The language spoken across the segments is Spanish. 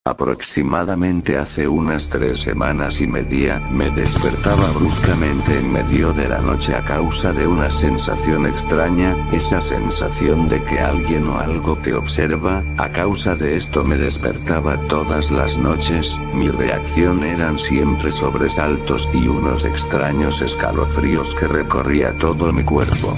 Aproximadamente hace unas 3 semanas y media, me despertaba bruscamente en medio de la noche a causa de una sensación extraña, esa sensación de que alguien o algo te observa. A causa de esto me despertaba todas las noches, mi reacción eran siempre sobresaltos y unos extraños escalofríos que recorría todo mi cuerpo.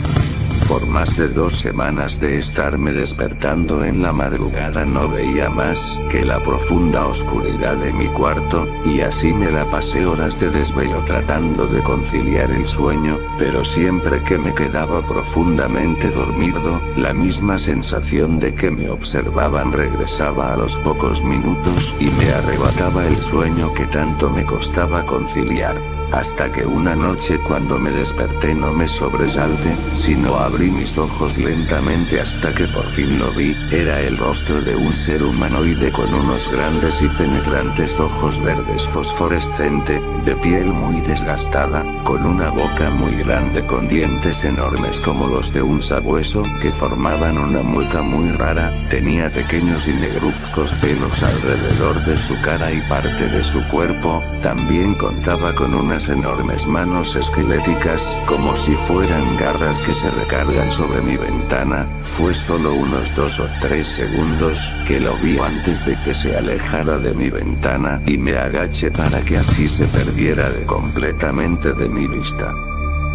Por más de 2 semanas de estarme despertando en la madrugada no veía más que la profunda oscuridad de mi cuarto, y así me la pasé horas de desvelo tratando de conciliar el sueño, pero siempre que me quedaba profundamente dormido, la misma sensación de que me observaban regresaba a los pocos minutos y me arrebataba el sueño que tanto me costaba conciliar. Hasta que una noche cuando me desperté no me sobresalté, sino abrí mis ojos lentamente hasta que por fin lo vi. Era el rostro de un ser humanoide con unos grandes y penetrantes ojos verdes fosforescente, de piel muy desgastada, con una boca muy grande con dientes enormes como los de un sabueso que formaban una mueca muy rara. Tenía pequeños y negruzcos pelos alrededor de su cara y parte de su cuerpo. También contaba con unas enormes manos esqueléticas, como si fueran garras que se recargan sobre mi ventana. Fue solo unos 2 o 3 segundos que lo vi antes de que se alejara de mi ventana y me agaché para que así se perdiera completamente de mi vista.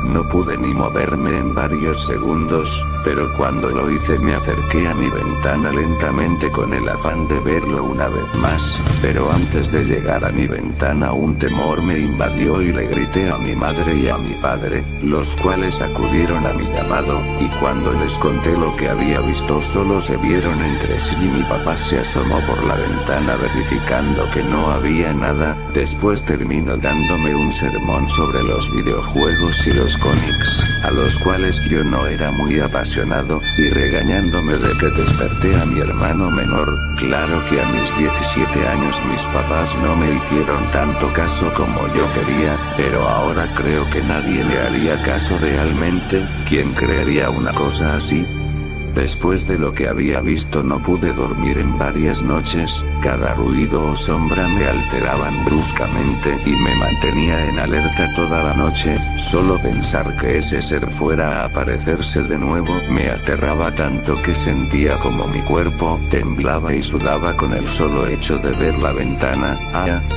No pude ni moverme en varios segundos, pero cuando lo hice me acerqué a mi ventana lentamente con el afán de verlo una vez más, pero antes de llegar a mi ventana un temor me invadió y le grité a mi madre y a mi padre, los cuales acudieron a mi llamado, y cuando les conté lo que había visto solo se vieron entre sí y mi papá se asomó por la ventana verificando que no había nada. Después terminó dándome un sermón sobre los videojuegos y los cómics, a los cuales yo no era muy apasionado, y regañándome de que desperté a mi hermano menor. Claro que a mis 17 años mis papás no me hicieron tanto caso como yo quería, pero ahora creo que nadie le haría caso realmente. ¿Quién creería una cosa así? Después de lo que había visto no pude dormir en varias noches, cada ruido o sombra me alteraban bruscamente y me mantenía en alerta toda la noche. Solo pensar que ese ser fuera a aparecerse de nuevo me aterraba tanto que sentía como mi cuerpo temblaba y sudaba con el solo hecho de ver la ventana.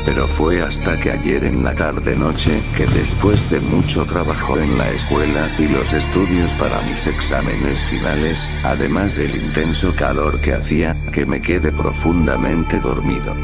Pero fue hasta que ayer en la tarde-noche, que después de mucho trabajo en la escuela y los estudios para mis exámenes finales, además del intenso calor que hacía, que me quedé profundamente dormido.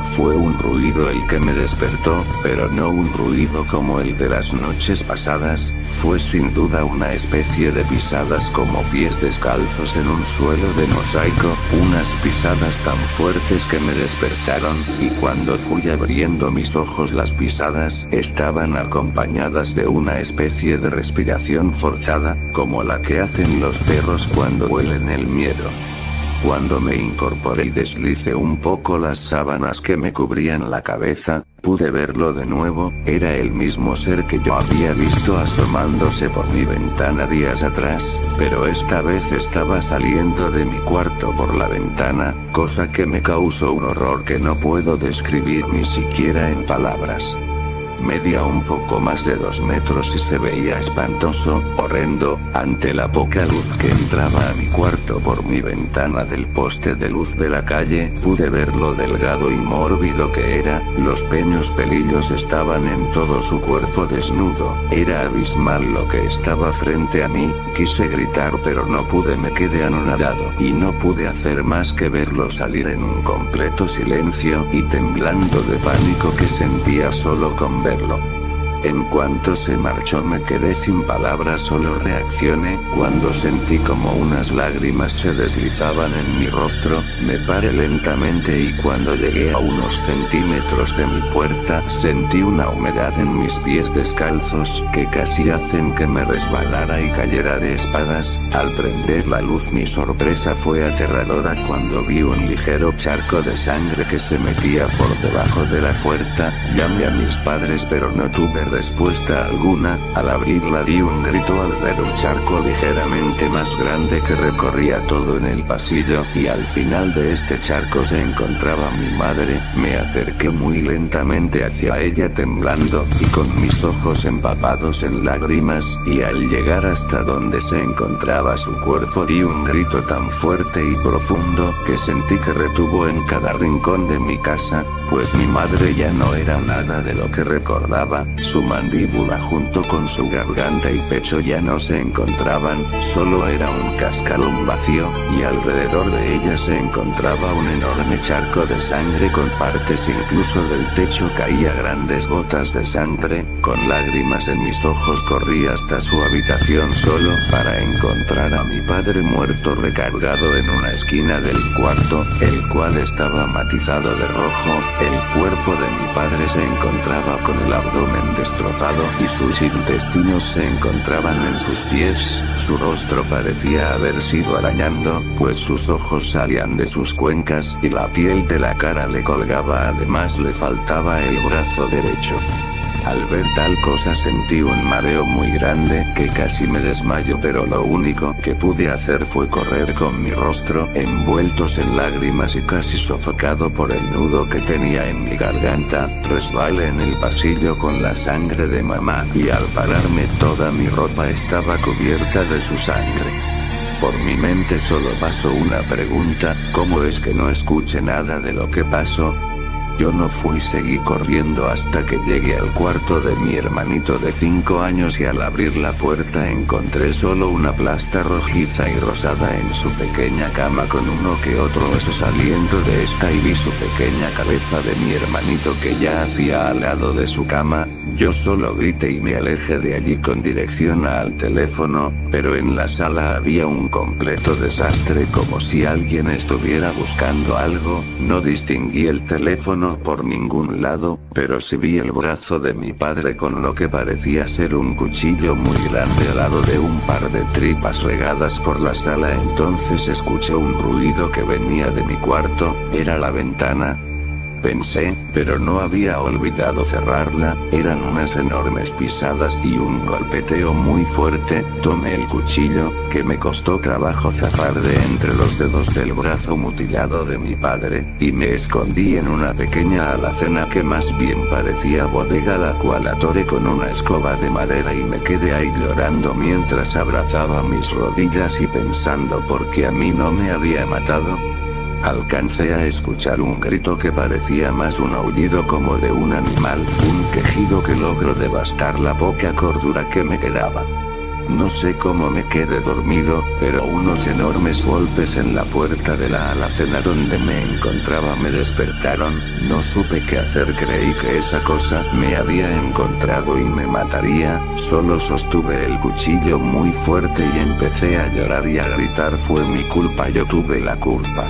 Fue un ruido el que me despertó, pero no un ruido como el de las noches pasadas. Fue sin duda una especie de pisadas como pies descalzos en un suelo de mosaico, unas pisadas tan fuertes que me despertaron, y cuando fui abriendo mis ojos las pisadas estaban acompañadas de una especie de respiración forzada, como la que hacen los perros cuando huelen el miedo. Cuando me incorporé y deslicé un poco las sábanas que me cubrían la cabeza, pude verlo de nuevo. Era el mismo ser que yo había visto asomándose por mi ventana días atrás, pero esta vez estaba saliendo de mi cuarto por la ventana, cosa que me causó un horror que no puedo describir ni siquiera en palabras. Medía un poco más de 2 metros y se veía espantoso, horrendo, ante la poca luz que entraba a mi cuarto por mi ventana del poste de luz de la calle. Pude ver lo delgado y mórbido que era, los pequeños pelillos estaban en todo su cuerpo desnudo, era abismal lo que estaba frente a mí. Quise gritar pero no pude, me quedé anonadado, y no pude hacer más que verlo salir en un completo silencio y temblando de pánico que sentía solo con verlo. En cuanto se marchó me quedé sin palabras, solo reaccioné cuando sentí como unas lágrimas se deslizaban en mi rostro. Me paré lentamente y cuando llegué a unos centímetros de mi puerta sentí una humedad en mis pies descalzos que casi hacen que me resbalara y cayera de espaldas. Al prender la luz mi sorpresa fue aterradora cuando vi un ligero charco de sangre que se metía por debajo de la puerta. Llamé a mis padres pero no tuve respuesta alguna. Al abrirla di un grito al ver un charco ligeramente más grande que recorría todo en el pasillo, y al final de este charco se encontraba mi madre. Me acerqué muy lentamente hacia ella temblando, y con mis ojos empapados en lágrimas, y al llegar hasta donde se encontraba su cuerpo di un grito tan fuerte y profundo, que sentí que retuvo en cada rincón de mi casa, pues mi madre ya no era nada de lo que recordaba. Su mandíbula junto con su garganta y pecho ya no se encontraban, solo era un cascarón vacío, y alrededor de ella se encontraba un enorme charco de sangre con partes incluso del techo caía grandes gotas de sangre. Con lágrimas en mis ojos corrí hasta su habitación solo para encontrar a mi padre muerto recargado en una esquina del cuarto, el cual estaba matizado de rojo. El cuerpo de mi padre se encontraba con el abdomen destrozado y sus intestinos se encontraban en sus pies. Su rostro parecía haber sido arañando, pues sus ojos salían de sus cuencas y la piel de la cara le colgaba, además le faltaba el brazo derecho. Al ver tal cosa sentí un mareo muy grande que casi me desmayo, pero lo único que pude hacer fue correr con mi rostro envueltos en lágrimas y casi sofocado por el nudo que tenía en mi garganta. Resbalé en el pasillo con la sangre de mamá y al pararme toda mi ropa estaba cubierta de su sangre. Por mi mente solo pasó una pregunta: ¿cómo es que no escuché nada de lo que pasó? Yo no fui, seguí corriendo hasta que llegué al cuarto de mi hermanito de 5 años y al abrir la puerta encontré solo una plasta rojiza y rosada en su pequeña cama con uno que otro hueso saliendo de esta, y vi su pequeña cabeza de mi hermanito que ya hacía al lado de su cama. Yo solo grité y me alejé de allí con dirección al teléfono, pero en la sala había un completo desastre, como si alguien estuviera buscando algo. No distinguí el teléfono por ningún lado, pero sí vi el brazo de mi padre con lo que parecía ser un cuchillo muy grande al lado de un par de tripas regadas por la sala. Entonces escuché un ruido que venía de mi cuarto, era la ventana. Pensé, pero no había olvidado cerrarla, eran unas enormes pisadas y un golpeteo muy fuerte. Tomé el cuchillo, que me costó trabajo zafar de entre los dedos del brazo mutilado de mi padre, y me escondí en una pequeña alacena que más bien parecía bodega, la cual atoré con una escoba de madera y me quedé ahí llorando mientras abrazaba mis rodillas y pensando por qué a mí no me había matado. Alcancé a escuchar un grito que parecía más un aullido como de un animal, un quejido que logró devastar la poca cordura que me quedaba. No sé cómo me quedé dormido, pero unos enormes golpes en la puerta de la alacena donde me encontraba me despertaron. No supe qué hacer, creí que esa cosa me había encontrado y me mataría. Solo sostuve el cuchillo muy fuerte y empecé a llorar y a gritar: fue mi culpa, yo tuve la culpa.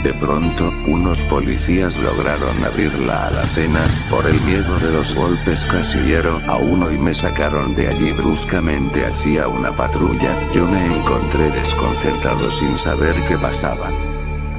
De pronto, unos policías lograron abrir la alacena. Por el miedo de los golpes casi hiero a uno y me sacaron de allí bruscamente hacia una patrulla. Yo me encontré desconcertado sin saber qué pasaba.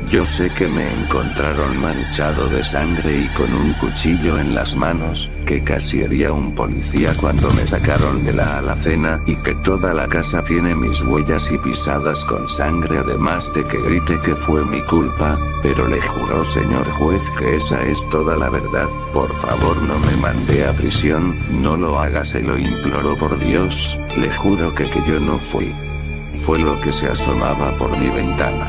Yo sé que me encontraron manchado de sangre y con un cuchillo en las manos, que casi hería a un policía cuando me sacaron de la alacena, y que toda la casa tiene mis huellas y pisadas con sangre, además de que grité que fue mi culpa, pero le juro, señor juez, que esa es toda la verdad. Por favor, no me mande a prisión, no lo haga, se lo imploro por Dios, le juro que yo no fui. Fue lo que se asomaba por mi ventana.